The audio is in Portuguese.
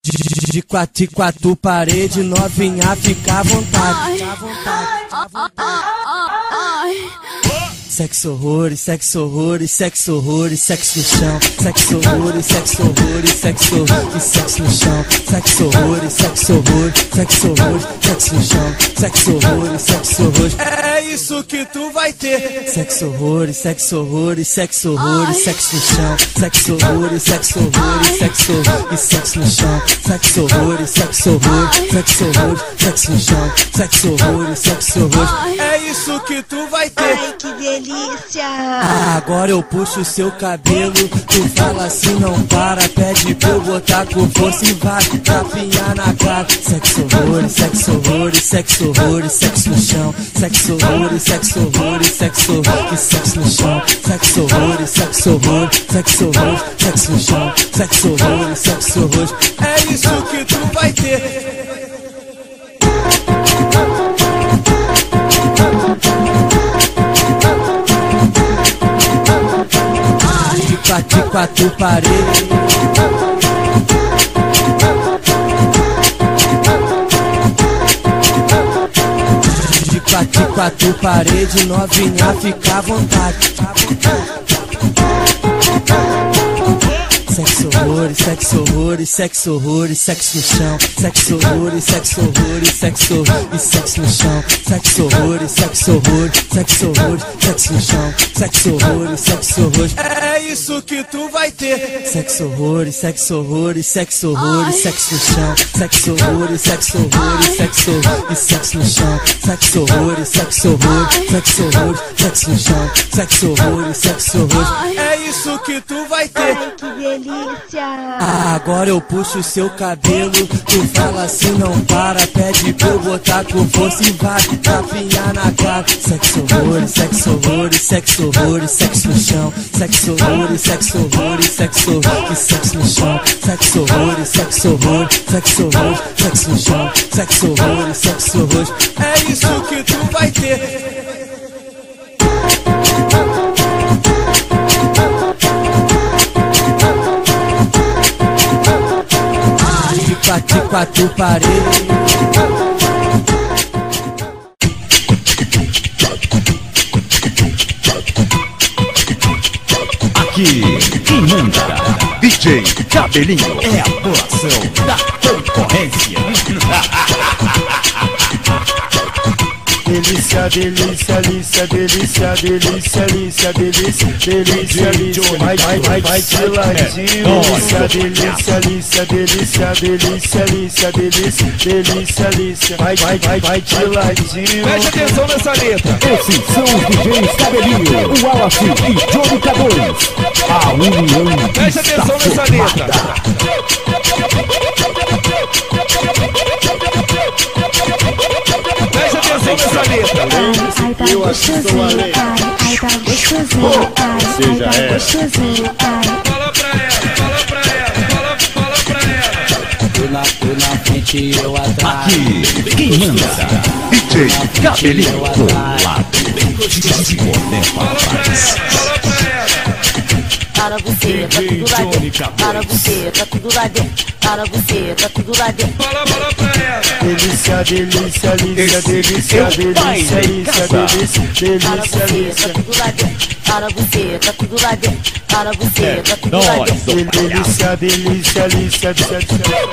De quatro e quatro parede, novinha, fica à vontade. Sexo horrores, sexo horrores, sexo horrores, sexo no chão. Sexo horrores, sexo horrores, sexo horrores, sexo no chão. Sexo horrores, sexo horrores, sexo horrores, sexo no chão. Sexo horrores, sexo horrores. É isso que tu vai ter. Sexo horrores, sexo horrores, sexo horrores, sexo no chão. Sexo horrores, sexo horrores, sexo horrores, sexo no chão. Sexo horrores, sexo horrores, sexo horrores, sexo no chão. Sexo horrores, sexo horrores. É isso que tu vai ter. Ai, que delícia! Agora eu puxo o seu cabelo, tu fala assim, não para, pede pra eu botar com força e vai tapinhar na cara. Sexo horrores, sexo horrores, sexo horrores, sexo no chão. Sexo horrores, sexo horrores, sexo horrores, sexo no chão. Sexo horrores, sexo horrores, sexo horrores, sexo no chão. Sexo horrores, sexo horrores. É isso que tu vai ter. De quatro paredes, de quatro paredes, novinha, fica à vontade. Sexo horrores, sexo horrores, sexo horrores, sexo no chão. Sexo horrores, sexo horrores, sexo horrores, sexo no chão. Sexo horrores, sexo horrores, sexo horrores, sexo no chão. Sexo horrores, sexo horrores. É isso que tu vai ter. Sexo horrores, sexo horrores, sexo horrores, sexo no chão. Sexo horrores, sexo horrores, sexo horrores, sexo no chão. Sexo horrores, sexo horrores, sexo horrores, sexo no chão. Sexo horrores, sexo horrores. É isso que tu vai ter. Ai, que delícia! Agora eu puxo o seu cabelo, tu fala assim, não para, pede pra eu botar com força e vai tapinhar na cara. Sexo horrores, sexo horrores, sexo horrores, sexo no chão. Sexo horrores, sexo horrores, sexo horrores, sexo no chão. Sexo horrores, sexo horrores, sexo horrores, sexo no chão. Sexo horrores, sexo horrores. É isso que tu vai ter. De quatro paredes, aqui quem manda, DJ Cabelinho, é a porção da concorrência. Delícia, delícia, delícia, delícia, delícia, delícia, delícia, delícia, delícia, vai de ladinho. Delícia, delícia, delícia, delícia, delícia, delícia, delícia, delícia, delícia, vai de ladinho. Preste atenção nessa letra. Esses são os DJs Cabelinho, o Wallace e Johnny K2. A união. Preste atenção nessa letra. Preste atenção nessa letra. Eu acho que sou a lei. Ai, tá gostosinho, ai, tá gostosinho, ai. Fala pra ela, fala pra ela, fala pra ela. eu na frente, eu atrás. Aqui quem manda, DJ Cabelinho, do lado de Boné Papai. Para você, tá tudo lá dentro. Para você, tá tudo lá dentro. Para você, tá tudo lá dentro. Fala pra ela. Delícia, delícia, delícia, delícia, delícia, delícia, delícia, Para você, delícia, tá tudo lá dentro. Para você, tá tudo lá dentro. Para você, tá tudo lá dentro. delícia, delícia, delícia, delícia.